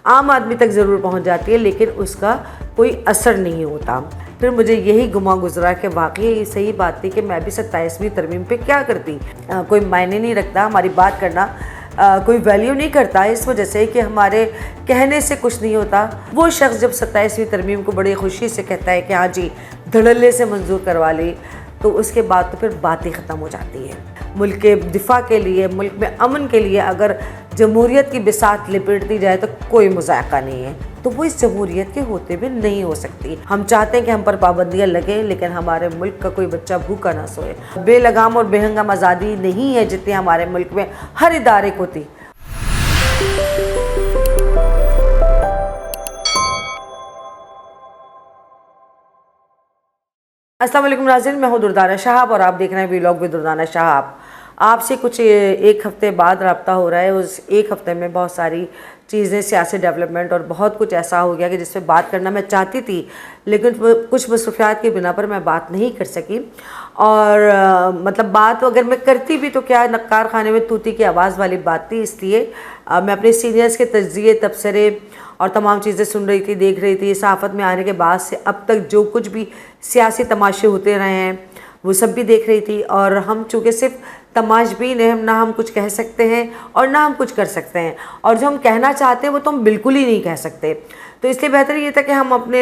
आम आदमी तक ज़रूर पहुंच जाती है, लेकिन उसका कोई असर नहीं होता। फिर मुझे यही गुमा गुजरा कि वाकई सही बात थी कि मैं भी 27वीं तरमीम पे क्या करती। कोई मायने नहीं रखता, हमारी बात करना कोई वैल्यू नहीं करता, इस वजह से कि हमारे कहने से कुछ नहीं होता। वो शख्स जब 27वीं तरमीम को बड़ी खुशी से कहता है कि हाँ जी धड़ल्ले से मंजूर करवा ली, तो उसके बाद तो फिर बात ही ख़त्म हो जाती है। मुल्क के दिफा के लिए, मुल्क में अमन के लिए अगर जमहूरियत की बिसात लिपेट दी जाए तो कोई मजाका नहीं है, तो वो इस जमहूरियत के होते भी नहीं हो सकती। हम चाहते हैं कि हम पर पाबंदियाँ लगें, लेकिन हमारे मुल्क का कोई बच्चा भूखा ना सोए। बेलगाम और बेहंगाम आज़ादी नहीं है जितनी हमारे मुल्क में हर इदारे को थी। अस्सलाम वालेकुम नाज़रीन, मैं हूँ दुर्दाना शाहब और आप देख रहे हैं वीलॉग विद दुर्दाना शाहब। आपसे कुछ एक हफ़्ते बाद रब्ता हो रहा है। उस एक हफ़्ते में बहुत सारी चीज़ें, सियासी डेवलपमेंट और बहुत कुछ ऐसा हो गया कि जिस पे बात करना मैं चाहती थी, लेकिन कुछ मसरूफियात की बिना पर मैं बात नहीं कर सकी। और मतलब बात अगर मैं करती भी तो क्या नक्कार खाने में तूती की आवाज़ वाली बात थी, इसलिए मैं अपने सीनियर्स के तज्ज़िये, तबसरे और तमाम चीज़ें सुन रही थी, देख रही थी। सहाफ़त में आने के बाद से अब तक जो कुछ भी सियासी तमाशे होते रहे हैं वो सब भी देख रही थी। और हम चूँकि सिर्फ तमाशबीन हैं, ना हम कुछ कह सकते हैं और ना हम कुछ कर सकते हैं, और जो हम कहना चाहते हैं वो तो हम बिल्कुल ही नहीं कह सकते। तो इसलिए बेहतर ये था कि हम अपने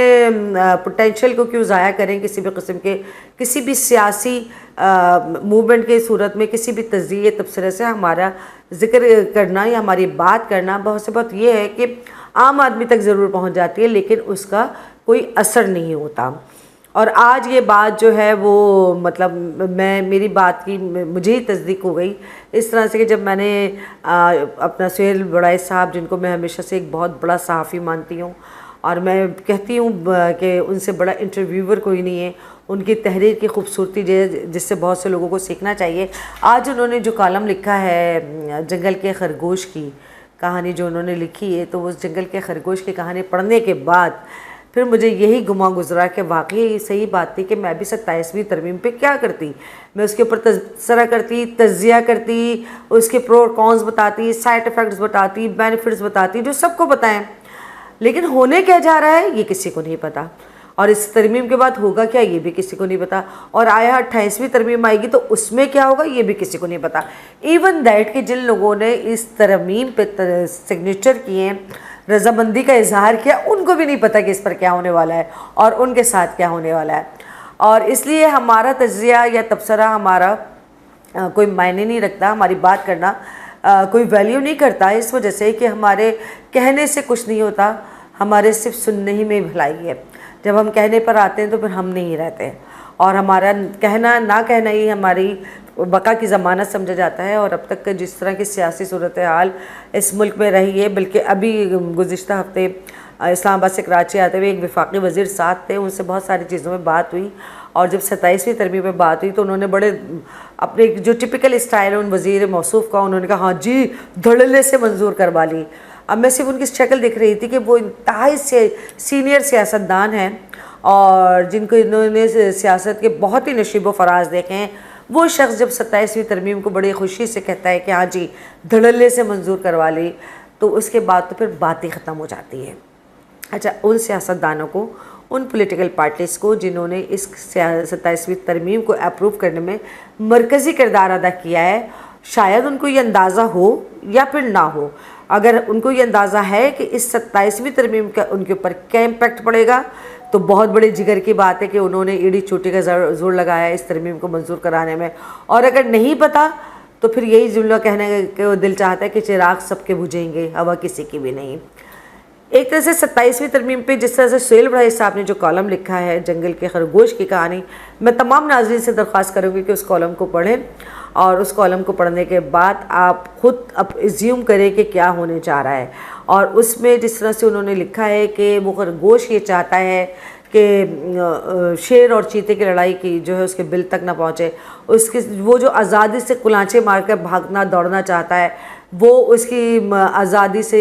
पोटेंशियल को क्यों ज़ाया करें किसी भी किस्म के, किसी भी सियासी मूवमेंट के सूरत में, किसी भी तज़्ज़िये तबसरे से हमारा ज़िक्र करना या हमारी बात करना बहुत से बहुत ये है कि आम आदमी तक ज़रूर पहुंच जाती है, लेकिन उसका कोई असर नहीं होता। और आज ये बात जो है वो मतलब मेरी बात की मुझे ही तस्दीक हो गई इस तरह से कि जब मैंने अपना सुहेल बड़ाई साहब, जिनको मैं हमेशा से एक बहुत बड़ा सहाफ़ी मानती हूँ और मैं कहती हूँ कि उनसे बड़ा इंटरव्यूअर कोई नहीं है, उनकी तहरीर की खूबसूरती जिससे बहुत से लोगों को सीखना चाहिए। आज उन्होंने जो कॉलम लिखा है जंगल के खरगोश की कहानी जो उन्होंने लिखी है, तो उस जंगल के खरगोश की कहानी पढ़ने के बाद फिर मुझे यही गुमा गुजरा कि वाकई सही बात थी कि मैं भी 27वीं तरमीम पे क्या करती। मैं उसके ऊपर तबसरा करती, तज्ज़िया करती, उसके प्रो और कॉन्स बताती, साइड इफ़ेक्ट्स बताती, बेनिफिट्स बताती, जो सबको बताएं। लेकिन होने क्या जा रहा है ये किसी को नहीं पता, और इस तरमीम के बाद होगा क्या ये भी किसी को नहीं पता, और आया 28वीं तरमीम आएगी तो उसमें क्या होगा ये भी किसी को नहीं पता। इवन दैट कि जिन लोगों ने इस तरमीम पे सिग्नेचर किए, रजामंदी का इजहार किया, उनको भी नहीं पता कि इस पर क्या होने वाला है और उनके साथ क्या होने वाला है। और इसलिए हमारा तज्ज़िया या तबसरा हमारा कोई मायने नहीं रखता, हमारी बात करना कोई वैल्यू नहीं करता, इस वजह से कि हमारे कहने से कुछ नहीं होता, हमारे सिर्फ सुनने ही में भलाई है। जब हम कहने पर आते हैं तो फिर हम नहीं रहते, और हमारा कहना ना कहना ही हमारी बका की ज़मानत समझा जाता है। और अब तक जिस तरह की सियासी सूरत हाल इस मुल्क में रही है, बल्कि अभी गुज़िश्ता हफ्ते इस्लामाबाद से कराची आते हुए एक वफाकी वज़ीर साथ थे, उनसे बहुत सारी चीज़ों में बात हुई। और जब 27वीं तरमीम में बात हुई तो उन्होंने बड़े अपने जो टिपिकल स्टाइल है उन वज़ीर मौसूफ़ का, उन्होंने कहा हाँ जी धड़ल्ले से मंजूर करवा ली। अब मैं सिर्फ उनकी शक्ल देख रही थी कि वो इंतहाई से सीनियर सियासतदान हैं और जिनको इन्होंने सियासत के बहुत ही नशीब व फराज देखे हैं। वो शख्स जब 27वीं तरमीम को बड़ी खुशी से कहता है कि हाँ जी धड़ल्ले से मंजूर करवा ली, तो उसके बाद तो फिर बात ही ख़त्म हो जाती है। अच्छा, उन सियासतदानों को, उन पॉलिटिकल पार्टीज़ को जिन्होंने इस 27वीं तरमीम को अप्रूव करने में मरकज़ी किरदार अदा किया है, शायद उनको ये अंदाज़ा हो या फिर ना हो। अगर उनको ये अंदाज़ा है कि इस 27वीं तरमीम का उनके ऊपर क्या इम्पैक्ट पड़ेगा, तो बहुत बड़े जिगर की बात है कि उन्होंने एड़ी चोटी का जोर लगाया है इस तरमीम को मंजूर कराने में। और अगर नहीं पता तो फिर यही जुमला कहने के दिल चाहता है कि चिराग सबके बुझेंगे, हवा किसी की भी नहीं। एक तरह से 27वीं तरमीम पे जिस तरह से सुहेल बड़ाई साहब ने जो कॉलम लिखा है जंगल के खरगोश की कहानी, मैं तमाम नाज़रीन से दरख्वास्त करूँगी कि उस कॉलम को पढ़ें, और उस कॉलम को पढ़ने के बाद आप खुद अब एज्यूम करें कि क्या होने जा रहा है। और उसमें जिस तरह से उन्होंने लिखा है कि वो खरगोश ये चाहता है कि शेर और चीते की लड़ाई की जो है उसके बिल तक ना पहुँचे, उसके वो जो आज़ादी से कुलांचे मार कर भागना दौड़ना चाहता है, वो उसकी आज़ादी से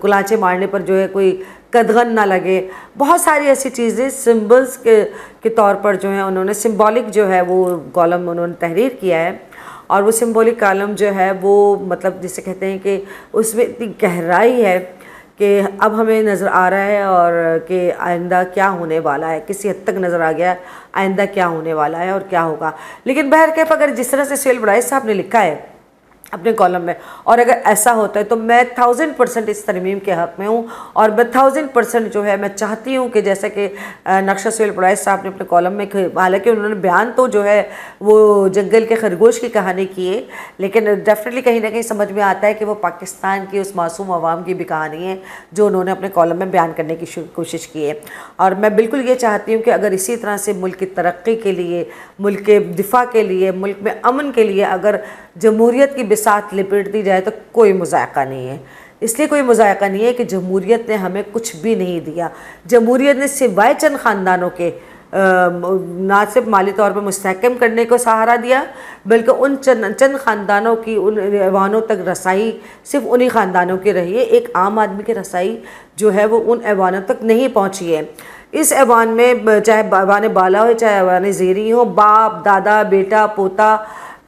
कुलांचे मारने पर जो है कोई कदगन ना लगे। बहुत सारी ऐसी चीज़ें सिंबल्स के तौर पर जो है उन्होंने सिंबॉलिक जो है वो कॉलम उन्होंने तहरीर किया है। और वो सिंबॉलिक कॉलम जो है वो मतलब जिसे कहते हैं कि उसमें इतनी गहराई है कि अब हमें नज़र आ रहा है और कि आइंदा क्या होने वाला है, किसी हद तक नज़र आ गया आइंदा क्या होने वाला है और क्या होगा। लेकिन बहरकैफ अगर जिस तरह से सुहेल बड़ाई साहब ने लिखा है अपने कॉलम में, और अगर ऐसा होता है तो मैं 1000% इस तरमीम के हक़ में हूँ, और मैं 1000% जो है मैं चाहती हूँ कि जैसा कि नक्शा सुहेल बड़ाई साहब ने अपने कॉलम में, हालांकि उन्होंने बयान तो जो है वो जंगल के खरगोश की कहानी की है, लेकिन डेफिनेटली कहीं ना कहीं समझ में आता है कि वो पाकिस्तान की उस मासूम आवाम की भी कहानी है जो उन्होंने अपने कॉलम में बयान करने की कोशिश की है। और मैं बिल्कुल ये चाहती हूँ कि अगर इसी तरह से मुल्क की तरक्की के लिए, मुल्क के दिफा के लिए, मुल्क में अमन के लिए अगर जमहूरियत की बिसात लिपेट दी जाए तो कोई मुज़ायका नहीं है। इसलिए कोई मुज़ायका नहीं है कि जमहूरियत ने हमें कुछ भी नहीं दिया। जमहूरियत ने सिवाय चंद ख़ानदानों के ना सिर्फ माली तौर पर मुस्तहकम करने को सहारा दिया, बल्कि उन चंद ख़ानदानों की उन ऐवानों तक रसाई सिर्फ उन्हीं ख़ानदानों की रही है। एक आम आदमी की रसाई जो है वो उन ऐवानों तक नहीं पहुँची है। इस ऐवान में चाहे ऐवान बाला हो चाहे ऐवान ज़ेरी हो, बाप दादा बेटा पोता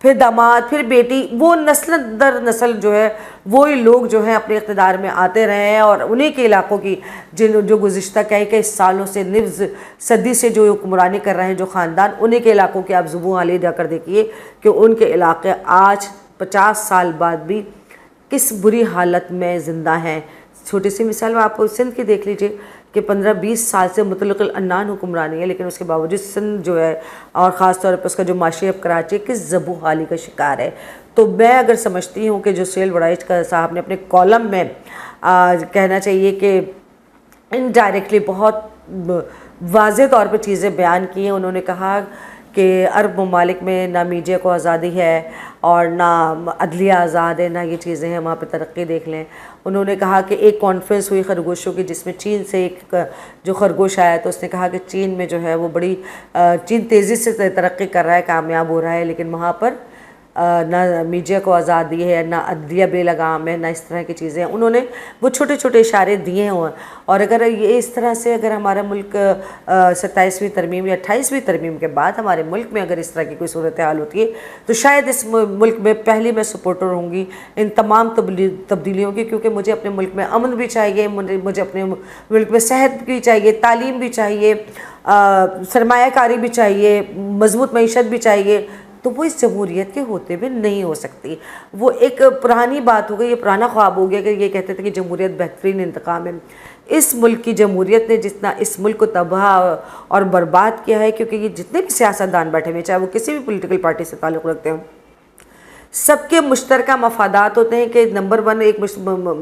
फिर दामाद फिर बेटी, वो नस्ल दर नस्ल जो है वही लोग जो हैं अपने इक़्तिदार में आते रहे हैं, और उन्हीं के इलाक़ों की जो गुज़िश्ता कई सालों से निव्ज़ सदी से जो हुक्मरानी कर रहे हैं जो ख़ानदान, उन्हीं के इलाक़ों के आप ज़ुबान आली जाकर देखिए कि उनके इलाक़े आज 50 साल बाद भी किस बुरी हालत में ज़िंदा हैं। छोटी सी मिसाल आप सिंध की देख लीजिए कि 15-20 साल से मुतलक़ अन्नान हुक्मरानी है, लेकिन उसके बावजूद सिंध जो है और ख़ास तौर पर उसका जो माशी अब कराची किस ज़बू हाली का शिकार है। तो मैं अगर समझती हूँ कि जो सुहेल बड़ाई साहब ने अपने कॉलम में कहना चाहिए कि इनडायरेक्टली बहुत वाज़ेह तौर पर चीज़ें बयान की हैं। उन्होंने कहा कि अरब ममालिक में ना मीडिया को आज़ादी है और ना अदलिया आज़ाद है, ना ये चीज़ें हैं, वहाँ पे तरक्की देख लें। उन्होंने कहा कि एक कॉन्फ्रेंस हुई खरगोशों की जिसमें चीन से एक जो खरगोश आया तो उसने कहा कि चीन में जो है वो चीन तेज़ी से तरक्की कर रहा है, कामयाब हो रहा है, लेकिन वहाँ पर ना मीडिया को आज़ादी है, ना अदलिया बेलगाम है, ना इस तरह की चीज़ें हैं। उन्होंने वो छोटे छोटे इशारे दिए हैं। और अगर ये इस तरह से अगर हमारा मुल्क 27वीं तरमीम या 28वीं तरमीम के बाद हमारे मुल्क में अगर इस तरह की कोई सूरत हाल होती है तो शायद इस मुल्क में पहली मैं सपोर्टर होंगी इन तमाम तब्दीलियों की, क्योंकि मुझे अपने मुल्क में अमन भी चाहिए, मुझे अपने मुल्क में सेहत भी चाहिए, तालीम भी चाहिए, सरमायाकारी भी चाहिए, मजबूत मईशत भी चाहिए। तो वो इस जमहूरियत के होते हुए नहीं हो सकती। वो एक पुरानी बात हो गई, ये पुराना ख्वाब हो गया कि ये कहते थे कि जमहूरियत बेहतरीन इंतकाम है। इस मुल्क की जमहूरियत ने जितना इस मुल्क को तबाह और बर्बाद किया है, क्योंकि ये जितने भी सियासतदान बैठे हुए चाहे वो किसी भी पॉलिटिकल पार्टी से ताल्लुक़ रखते हो, सबके मुश्तरका मफादात होते हैं कि नंबर 1 एक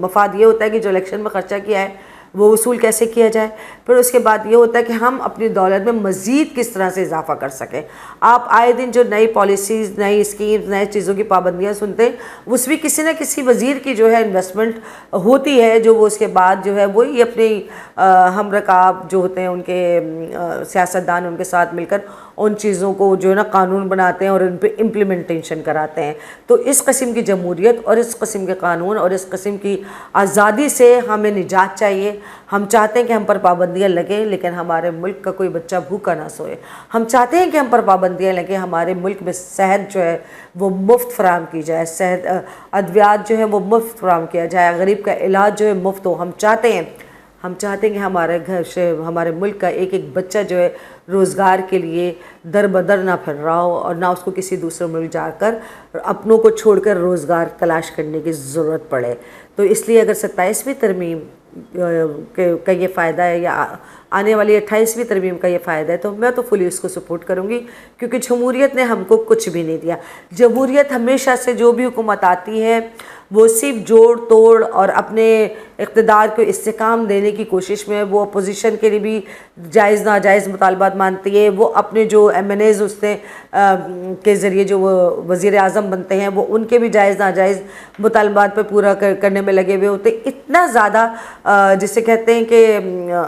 मफाद ये होता है कि जो इलेक्शन में ख़र्चा किया है वो वसूल कैसे किया जाए। फिर उसके बाद ये होता है कि हम अपनी दौलत में मज़ीद किस तरह से इजाफा कर सकें। आप आए दिन जो नई पॉलिसीज़, नई स्कीम्स, नए चीज़ों की पाबंदियाँ सुनते हैं, उसमें किसी न किसी वज़ीर की जो है इन्वेस्टमेंट होती है, जो वो उसके बाद जो है वही अपने हम रकाब जो होते हैं उनके सियासतदान उनके साथ मिलकर उन चीज़ों को जो है ना कानून बनाते हैं और उन पर इम्प्लीमेंटेशन कराते हैं। तो इस किस्म की जमहूरियत और इस किस्म के कानून और इस किस्म की आज़ादी से हमें निजात चाहिए। हम चाहते हैं कि हम पर पाबंदियाँ लगें, लेकिन हमारे मुल्क का कोई बच्चा भूखा ना सोए। हम चाहते हैं कि हम पर पाबंदियाँ लगें, हमारे मुल्क में सेहत जो है वो मुफ्त फराम की जाए, सेहत अद्वियात जो है वो मुफ्त फराम किया जाए, गरीब का इलाज जो है मुफ्त हो। हम चाहते हैं कि हमारे घर से हमारे मुल्क का एक एक बच्चा जो है रोज़गार के लिए दर बदर ना फिर रहा हो और ना उसको किसी दूसरे मुल्क जाकर अपनों को छोड़कर रोज़गार तलाश करने की ज़रूरत पड़े। तो इसलिए अगर 27वीं तरमीम का ये फ़ायदा है या आने वाली 28वीं तरमीम का ये फ़ायदा है तो मैं तो फुली उसको सपोर्ट करूँगी, क्योंकि जमहूरियत ने हमको कुछ भी नहीं दिया। जमहूरियत हमेशा से जो भी हुकूमत आती है वो सिर्फ जोड़ तोड़ और अपने इक़्तिदार को इस्तेकाम देने की कोशिश में, वो अपोजिशन के लिए भी जायज़ नाजायज़ मुतालबात मानती है। वो अपने जो MNAs उसने के ज़रिए जो वो वज़ीर आज़म बनते हैं वो उनके भी जायज़ नाजायज़ मुतालबात पर पूरा करने में लगे हुए होते। इतना ज़्यादा जिसे कहते हैं कि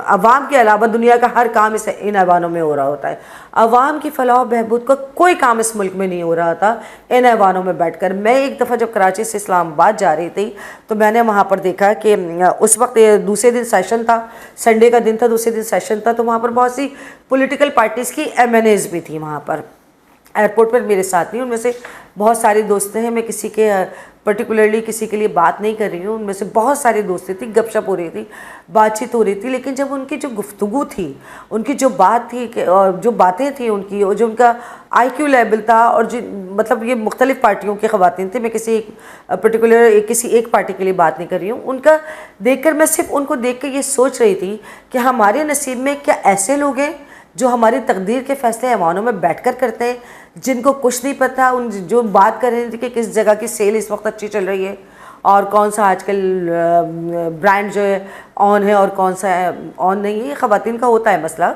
अवाम के अलावा दुनिया का हर काम इन ऐवानों में हो रहा होता है। अवाम की फलाह बहबूद का कोई काम इस मुल्क में नहीं हो रहा था इन ऐवानों में बैठकर। मैं एक दफ़ा जब कराची से इस्लामाबाद जा रही थी तो मैंने वहाँ पर देखा कि उस वक्त दूसरे दिन सेशन था, संडे का दिन था, दूसरे दिन सेशन था, तो वहाँ पर बहुत सी पॉलिटिकल पार्टीज़ की MNAs भी थी वहाँ पर। एयरपोर्ट पर मेरे साथ नहीं। उनमें से बहुत सारे दोस्त हैं, मैं किसी के पर्टिकुलरली किसी के लिए बात नहीं कर रही हूँ। उनमें से बहुत सारी दोस्ती थी, गपशप हो रही थी, बातचीत हो रही थी, लेकिन जब उनकी जो गुफ्तगू थी, उनकी जो बात थी और जो बातें थी उनकी, और जो उनका IQ लेवल था, और जो मतलब ये मुख्तलिफ़ पार्टियों की ख़वातीन थी, मैं किसी पर्टिकुलर किसी एक पार्टी के लिए बात नहीं कर रही हूँ। उनका देखकर मैं सिर्फ उनको देख कर ये सोच रही थी कि हमारे नसीब में क्या ऐसे लोग हैं जो हमारी तकदीर के फ़ैसले ऐवानों में बैठकर करते हैं, जिनको कुछ नहीं पता, उन जो बात कर रहे थे कि किस जगह की सेल इस वक्त अच्छी चल रही है और कौन सा आजकल ब्रांड जो है ऑन है और कौन सा ऑन नहीं है। ये ख़वातीन का होता है मसला।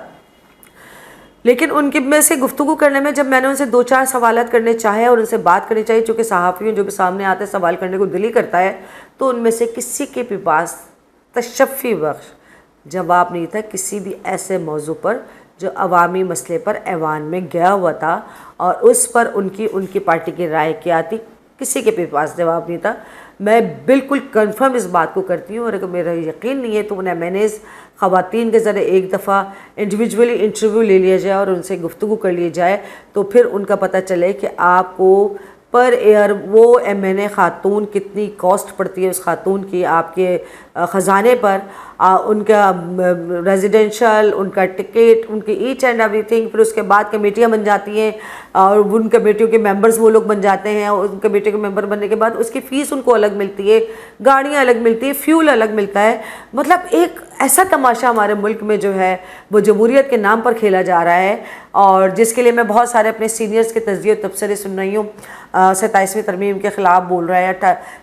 लेकिन उनके में से गुफ्तगू करने में जब मैंने उनसे 2-4 सवालात करने चाहे और उनसे बात करनी चाहिए, चूँकि सहाफ़ी जो भी सामने आते हैं सवाल करने को दिल ही करता है, तो उनमें से किसी के भी पास तशफ़ी बख्श जवाब नहीं था किसी भी ऐसे मौजू पर जो अवामी मसले पर ऐवान में गया हुआ था और उस पर उनकी पार्टी की राय क्या थी, किसी के भी पास जवाब नहीं था। मैं बिल्कुल कंफर्म इस बात को करती हूँ, और अगर मेरा यकीन नहीं है तो उन्हें मैंने इस ख़वातीन के ज़रिए एक दफ़ा इंडिविजुअली इंटरव्यू ले लिया जाए और उनसे गुफ्तगू कर ली जाए, तो फिर उनका पता चले कि आपको पर एयर वो MNA ख़ातून कितनी कॉस्ट पड़ती है उस ख़ातून की आपके ख़जाने पर, उनका रेजिडेंशल, उनका टिकट, उनकी ईच एंड एवरीथिंग। फिर उसके बाद कमेटियाँ बन जाती हैं और उन कमेटियों के मेंबर्स वो लोग बन जाते हैं, और उन कमेटियों के मेंबर बनने के बाद उसकी फ़ीस उनको अलग मिलती है, गाड़ियाँ अलग मिलती है, फ्यूल अलग मिलता है। मतलब एक ऐसा तमाशा हमारे मुल्क में जो है वो जमहूरियत के नाम पर खेला जा रहा है, और जिसके लिए मैं बहुत सारे अपने सीनियर्स के तज़किये तबसरे सुन रही हूँ। 27वीं तरमीम के ख़िलाफ़ बोल रहा है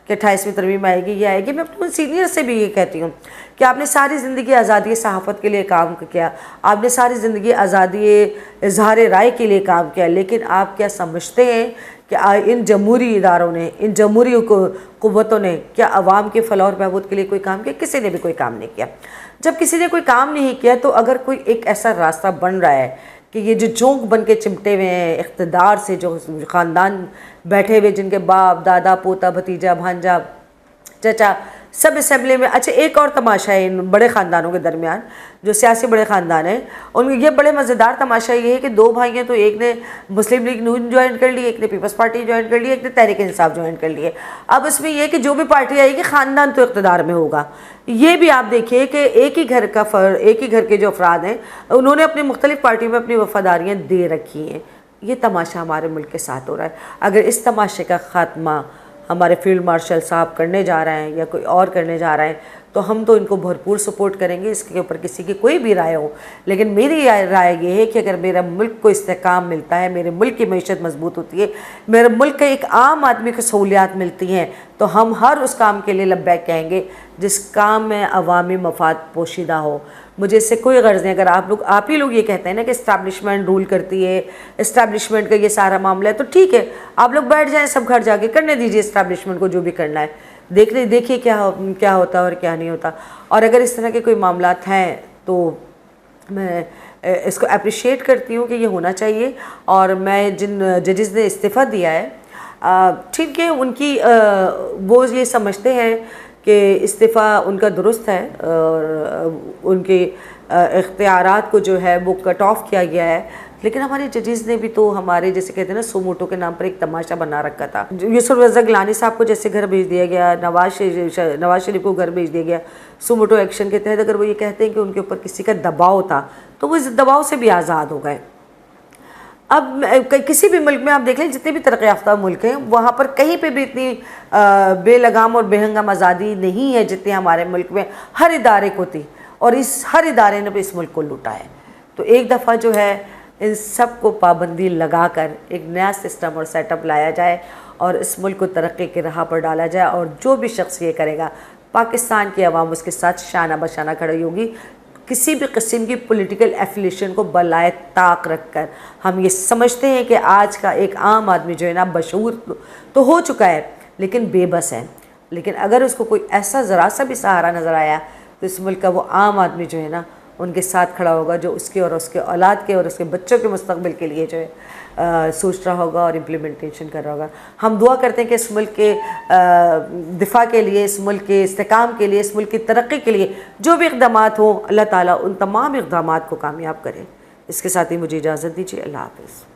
कि 28वीं तरमीम आएगी, ये आएगी। मैं अपने सीनियर से भी ये कहती हूँ कि आपने सारी ज़िंदगी आज़ादी सहाफ़त के लिए काम किया, आपने सारी ज़िंदगी आज़ादी इज़हार राय के लिए काम किया, लेकिन आप क्या समझते हैं कि इन जमहूरी इदारों ने, इन जमहूरी क़ुव्वतों ने क्या अवाम के फ़लाह और बहबूद के लिए कोई काम किया? किसी ने भी कोई काम नहीं किया। जब किसी ने कोई काम नहीं किया, तो अगर कोई एक ऐसा रास्ता बन रहा है कि ये जो जोंक बन के चिमटे हुए हैं इक़्तिदार से, जो ख़ानदान बैठे हुए, जिनके बाप, दादा, पोता, भतीजा, भांजा, चचा सब असेंबली में। अच्छा, एक और तमाशा है इन बड़े ख़ानदानों के दरमियान, जो सियासी बड़े ख़ानदान हैं, उन ये बड़े मज़ेदार तमाशा ये है कि 2 भाई हैं, तो एक ने मुस्लिम लीग नून ज्वाइन कर ली, एक ने पीपल्स पार्टी ज्वाइन कर ली, एक ने तहरीक इंसाफ ज्वाइन कर लिए। अब इसमें यह कि जो भी पार्टी आएगी ख़ानदान तो इक़्तिदार में होगा। ये भी आप देखिए कि एक ही घर के जो अफराद हैं उन्होंने अपनी मुख्तलिफ़ पार्टियों में अपनी वफ़ादारियाँ दे रखी हैं। ये तमाशा हमारे मुल्क के साथ हो रहा है। अगर इस तमाशे का ख़ात्मा हमारे फील्ड मार्शल साहब करने जा रहे हैं या कोई और करने जा रहे हैं, तो हम तो इनको भरपूर सपोर्ट करेंगे, इसके ऊपर किसी की कोई भी राय हो। लेकिन मेरी राय ये है कि अगर मेरा मुल्क को इस्तेकाम मिलता है, मेरे मुल्क की मईशत मजबूत होती है, मेरे मुल्क के एक आम आदमी को सहूलियात मिलती हैं, तो हम हर उस काम के लिए लब्बैक कहेंगे जिस काम में अवामी मफाद पोशीदा हो। मुझे इससे कोई गर्ज़ नहीं। अगर आप ही लोग ये कहते हैं ना कि इस्टेब्लिशमेंट रूल करती है, इस्टेब्लिशमेंट का ये सारा मामला है, तो ठीक है, आप लोग बैठ जाएं, सब घर जाके करने दीजिए इस्टेब्लिशमेंट को जो भी करना है, देखिए क्या होता है और क्या नहीं होता। और अगर इस तरह के कोई मामलात हैं तो मैं इसको अप्रिशिएट करती हूँ कि ये होना चाहिए। और मैं जिन जजेस ने इस्तीफ़ा दिया है, ठीक है, उनकी वो ये समझते हैं कि इस्तीफ़ा उनका दुरुस्त है और उनके इख्तियारात को जो है वो कट ऑफ किया गया है। लेकिन हमारे जजेस ने भी तो हमारे, जैसे कहते हैं ना, सोमोटो के नाम पर एक तमाशा बना रखा था। यूसुफ रज़ा गिलानी साहब को जैसे घर भेज दिया गया, नवाज शरीफ को घर भेज दिया गया सोमोटो एक्शन के तहत। अगर वो ये कहते हैं कि उनके ऊपर किसी का दबाव था, तो वो इस दबाव से भी आज़ाद हो गए। अब किसी भी मुल्क में आप देख लें, जितने भी तरक्की याफ्ता मुल्क हैं, वहाँ पर कहीं पे भी इतनी बेलगाम और बेहंगाम आज़ादी नहीं है जितनी हमारे मुल्क में हर इदारे को थी, और इस हर इदारे ने भी इस मुल्क को लूटा है। तो एक दफ़ा जो है इन सब को पाबंदी लगाकर एक नया सिस्टम और सेटअप लाया जाए और इस मुल्क को तरक्की की राह पर डाला जाए, और जो भी शख्स ये करेगा, पाकिस्तान की आवाम उसके साथ शाना बशाना खड़ी होगी। किसी भी किस्म की पॉलिटिकल एफिलिएशन को बलाए ताक रखकर हम ये समझते हैं कि आज का एक आम आदमी जो है ना, बशूर तो हो चुका है लेकिन बेबस है। लेकिन अगर उसको कोई ऐसा ज़रा सा भी सहारा नज़र आया, तो इस मुल्क का वो आम आदमी जो है ना, उनके साथ खड़ा होगा, जो उसके और उसके औलाद के और उसके बच्चों के मुस्तकबिल के लिए जो है सोच रहा होगा और इम्प्लीमेंटेशन कर रहा होगा। हम दुआ करते हैं कि इस मुल्क के दिफा के लिए, इस मुल्क के इस्तेकाम के लिए, इस मुल्क की तरक्की के लिए जो भी इक़दामात हों, अल्लाह ताला उन तमाम इक़दामात को कामयाब करें। इसके साथ ही मुझे इजाज़त दीजिए। अल्लाह हाफ़िज़।